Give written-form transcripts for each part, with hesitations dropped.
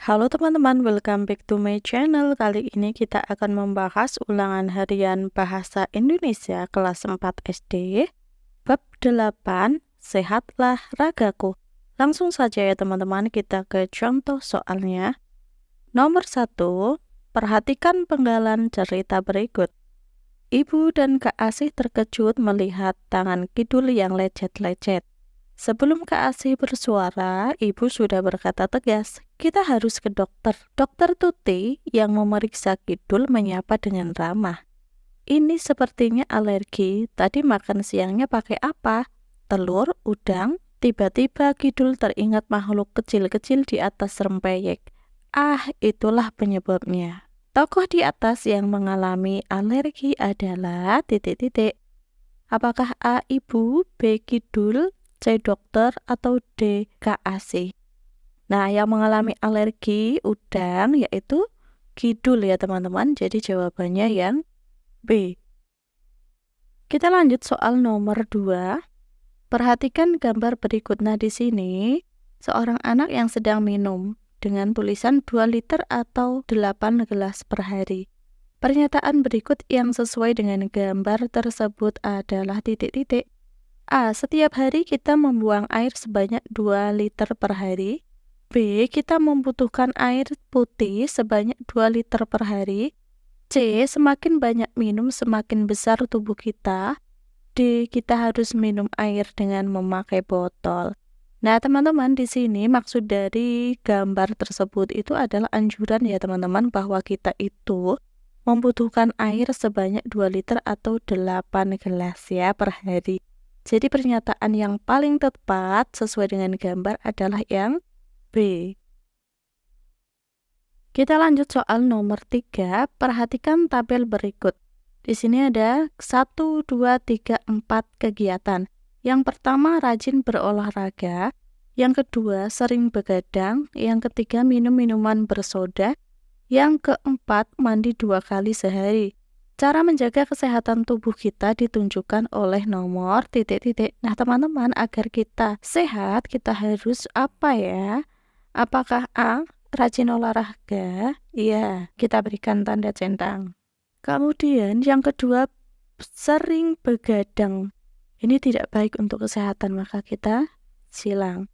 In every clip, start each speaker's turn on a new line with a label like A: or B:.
A: Halo teman-teman, welcome back to my channel. Kali ini kita akan membahas ulangan harian Bahasa Indonesia kelas 4 SD, bab 8, Sehatlah Ragaku. Langsung saja ya teman-teman, kita ke contoh soalnya. Nomor 1, perhatikan penggalan cerita berikut. Ibu dan Kak Asih terkejut melihat tangan Kidul yang lecet-lecet. Sebelum Kak Asih bersuara, ibu sudah berkata tegas, "Kita harus ke dokter." Dokter Tuti yang memeriksa Kidul menyapa dengan ramah. "Ini sepertinya alergi. Tadi makan siangnya pakai apa? Telur, udang?" Tiba-tiba Kidul teringat makhluk kecil-kecil di atas rempeyek. Ah, itulah penyebabnya. Tokoh di atas yang mengalami alergi adalah titik-titik. Apakah A. Ibu, B. Kidul, C. Dokter, atau D. Kak Asih? Nah, yang mengalami alergi udang yaitu Kidul ya teman-teman. Jadi jawabannya yang B. Kita lanjut soal nomor 2. Perhatikan gambar berikut. Nah, di sini seorang anak yang sedang minum dengan tulisan 2 liter atau 8 gelas per hari. Pernyataan berikut yang sesuai dengan gambar tersebut adalah titik-titik. A. Setiap hari kita membuang air sebanyak 2 liter per hari. B. Kita membutuhkan air putih sebanyak 2 liter per hari. C. Semakin banyak minum, semakin besar tubuh kita. D. Kita harus minum air dengan memakai botol. Nah, teman-teman, di sini maksud dari gambar tersebut itu adalah anjuran ya, teman-teman, bahwa kita itu membutuhkan air sebanyak 2 liter atau 8 gelas ya per hari. Jadi pernyataan yang paling tepat sesuai dengan gambar adalah yang B. Kita lanjut soal nomor 3. Perhatikan tabel berikut. Di sini ada 1, 2, 3, 4 kegiatan. Yang pertama rajin berolahraga. Yang kedua sering begadang. Yang ketiga minum minuman bersoda. Yang keempat mandi 2 kali sehari. Cara menjaga kesehatan tubuh kita ditunjukkan oleh nomor titik-titik. Nah, teman-teman, agar kita sehat, kita harus apa ya? Apakah A. Rajin olahraga? Iya, kita berikan tanda centang. Kemudian yang kedua, sering begadang. Ini tidak baik untuk kesehatan, maka kita silang.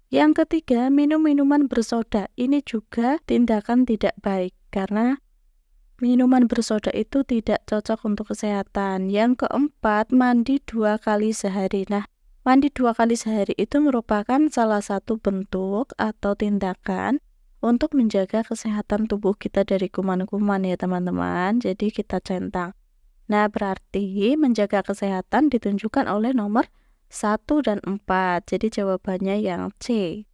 A: Yang ketiga, minum minuman bersoda. Ini juga tindakan tidak baik, karena minuman bersoda itu tidak cocok untuk kesehatan. Yang keempat, mandi 2 kali sehari. Nah, mandi 2 kali sehari itu merupakan salah satu bentuk atau tindakan untuk menjaga kesehatan tubuh kita dari kuman-kuman ya teman-teman. Jadi kita centang. Nah, berarti menjaga kesehatan ditunjukkan oleh nomor 1 dan 4. Jadi jawabannya yang C.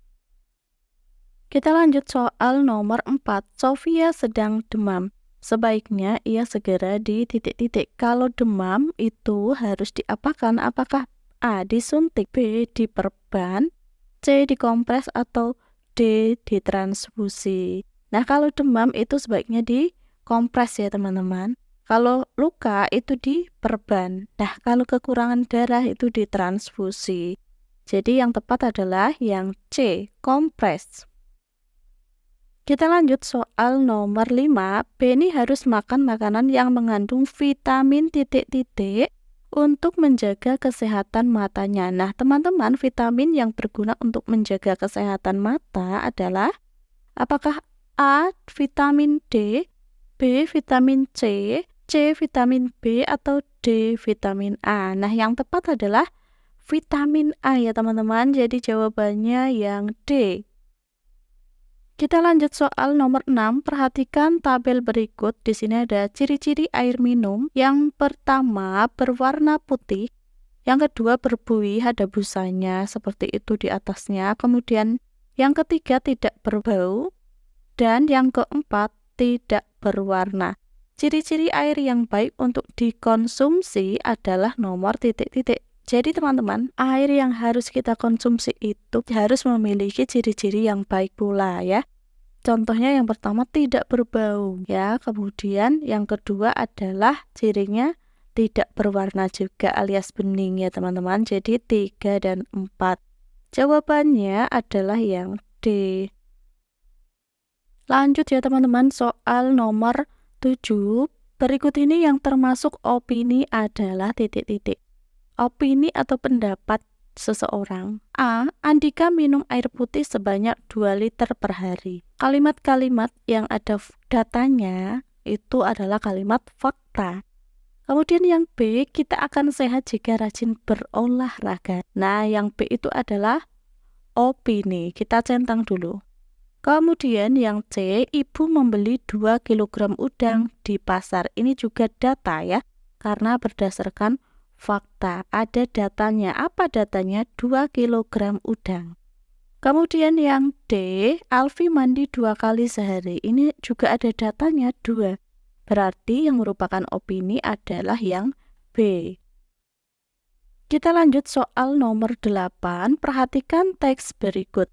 A: Kita lanjut soal nomor 4. Sofia sedang demam. Sebaiknya ia segera di titik-titik. Kalau demam itu harus diapakan? Apakah A. disuntik, B. diperban, C. dikompres, atau D. ditransfusi? Nah, kalau demam itu sebaiknya dikompres ya teman-teman. Kalau luka itu diperban. Nah, kalau kekurangan darah itu ditransfusi. Jadi yang tepat adalah yang C. kompres. Kita lanjut soal nomor 5. Benny harus makan makanan yang mengandung vitamin titik-titik untuk menjaga kesehatan matanya. Nah, teman-teman, vitamin yang berguna untuk menjaga kesehatan mata adalah apakah A. vitamin D, B. vitamin C, C. vitamin B, atau D. vitamin A? Nah, yang tepat adalah vitamin A ya teman-teman. Jadi jawabannya yang D. Kita lanjut soal nomor 6. Perhatikan tabel berikut. Di sini ada ciri-ciri air minum. Yang pertama berwarna putih. Yang kedua berbuih, ada busanya seperti itu di atasnya. Kemudian yang ketiga tidak berbau. Dan yang keempat tidak berwarna. Ciri-ciri air yang baik untuk dikonsumsi adalah nomor titik-titik. Jadi teman-teman, air yang harus kita konsumsi itu harus memiliki ciri-ciri yang baik pula ya. Contohnya yang pertama tidak berbau ya. Kemudian yang kedua adalah cirinya tidak berwarna juga alias bening ya teman-teman. Jadi 3 dan 4. Jawabannya adalah yang D. Lanjut ya teman-teman, soal nomor 7. Berikut ini yang termasuk opini adalah titik-titik. Opini atau pendapat seseorang. A. Andika minum air putih sebanyak 2 liter per hari. Kalimat-kalimat yang ada datanya itu adalah kalimat fakta. Kemudian yang B, kita akan sehat jika rajin berolahraga. Nah, yang B itu adalah opini. Kita centang dulu. Kemudian yang C, ibu membeli 2 kilogram udang di pasar. Ini juga data ya, karena berdasarkan fakta. Ada datanya. Apa datanya? 2 kilogram udang. Kemudian yang D, Alfi mandi 2 kali sehari. Ini juga ada datanya 2. Berarti yang merupakan opini adalah yang B. Kita lanjut soal nomor 8. Perhatikan teks berikut.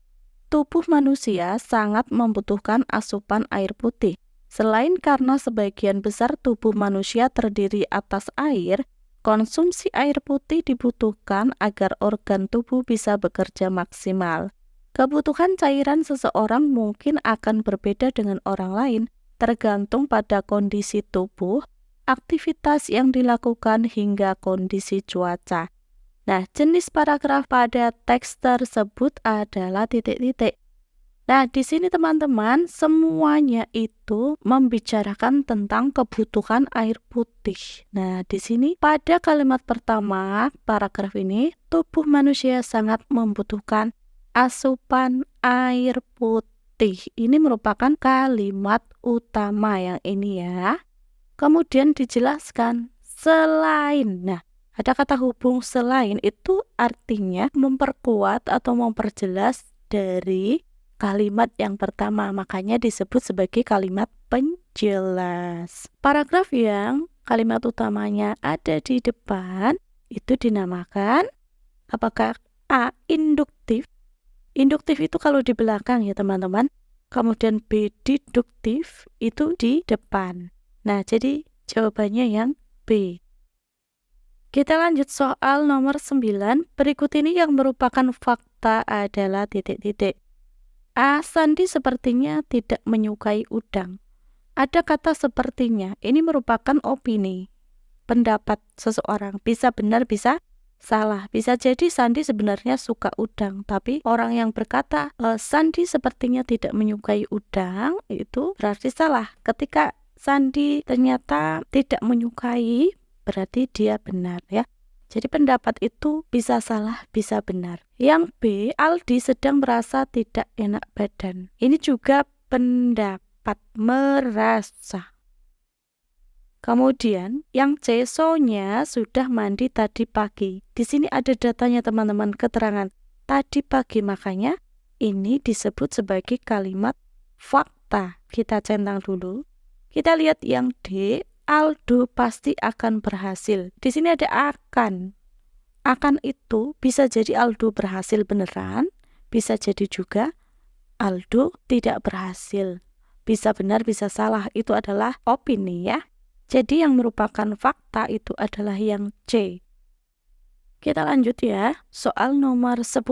A: Tubuh manusia sangat membutuhkan asupan air putih. Selain karena sebagian besar tubuh manusia terdiri atas air, konsumsi air putih dibutuhkan agar organ tubuh bisa bekerja maksimal. Kebutuhan cairan seseorang mungkin akan berbeda dengan orang lain, tergantung pada kondisi tubuh, aktivitas yang dilakukan, hingga kondisi cuaca. Nah, jenis paragraf pada teks tersebut adalah titik-titik. Nah, di sini teman-teman, semuanya itu membicarakan tentang kebutuhan air putih. Nah, di sini pada kalimat pertama, paragraf ini, tubuh manusia sangat membutuhkan asupan air putih. Ini merupakan kalimat utama yang ini ya. Kemudian dijelaskan selain. Nah, ada kata hubung selain, itu artinya memperkuat atau memperjelas dari kalimat yang pertama. Makanya disebut sebagai kalimat penjelas. Paragraf yang kalimat utamanya ada di depan itu dinamakan apakah A. Induktif. Induktif itu kalau di belakang ya teman-teman. Kemudian B. Deduktif itu di depan. Nah, jadi jawabannya yang B. Kita lanjut soal nomor 9. Berikut ini yang merupakan fakta adalah titik-titik. A. Sandi sepertinya tidak menyukai udang. Ada kata sepertinya. Ini merupakan opini, pendapat seseorang. Bisa benar, bisa salah. Bisa jadi Sandi sebenarnya suka udang, tapi orang yang berkata Sandi sepertinya tidak menyukai udang, itu berarti salah. Ketika Sandi ternyata tidak menyukai, berarti dia benar ya. Jadi pendapat itu bisa salah, bisa benar. Yang B, Aldi sedang merasa tidak enak badan. Ini juga pendapat, merasa. Kemudian yang C, Sonya sudah mandi tadi pagi. Di sini ada datanya teman-teman, keterangan tadi pagi, makanya ini disebut sebagai kalimat fakta. Kita centang dulu. Kita lihat yang D, Aldo pasti akan berhasil. Di sini ada akan. Akan itu bisa jadi Aldo berhasil beneran, bisa jadi juga Aldo tidak berhasil. Bisa benar, bisa salah. Itu adalah opini ya. Jadi yang merupakan fakta itu adalah yang C. Kita lanjut ya. Soal nomor 10.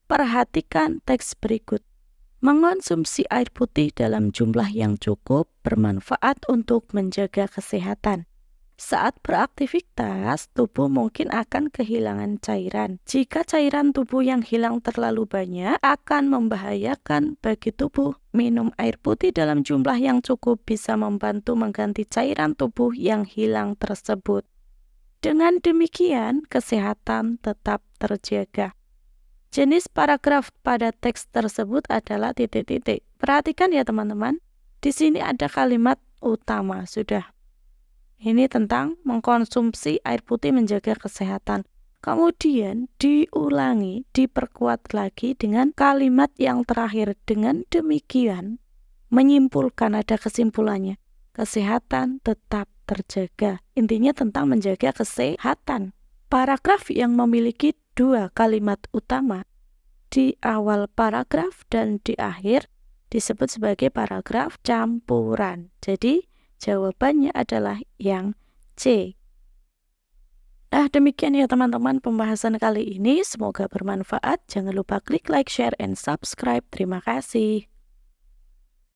A: Perhatikan teks berikut. Mengonsumsi air putih dalam jumlah yang cukup bermanfaat untuk menjaga kesehatan. Saat beraktivitas, tubuh mungkin akan kehilangan cairan. Jika cairan tubuh yang hilang terlalu banyak, akan membahayakan bagi tubuh. Minum air putih dalam jumlah yang cukup bisa membantu mengganti cairan tubuh yang hilang tersebut. Dengan demikian, kesehatan tetap terjaga. Jenis paragraf pada teks tersebut adalah titik-titik. Perhatikan ya teman-teman. Di sini ada kalimat utama sudah. Ini tentang mengkonsumsi air putih menjaga kesehatan. Kemudian diulangi, diperkuat lagi dengan kalimat yang terakhir. Dengan demikian menyimpulkan, ada kesimpulannya. Kesehatan tetap terjaga. Intinya tentang menjaga kesehatan. Paragraf yang memiliki 2 kalimat utama di awal paragraf dan di akhir disebut sebagai paragraf campuran. Jadi jawabannya adalah yang C. Nah, demikian ya teman-teman pembahasan kali ini. Semoga bermanfaat. Jangan lupa klik like, share, and subscribe. Terima kasih.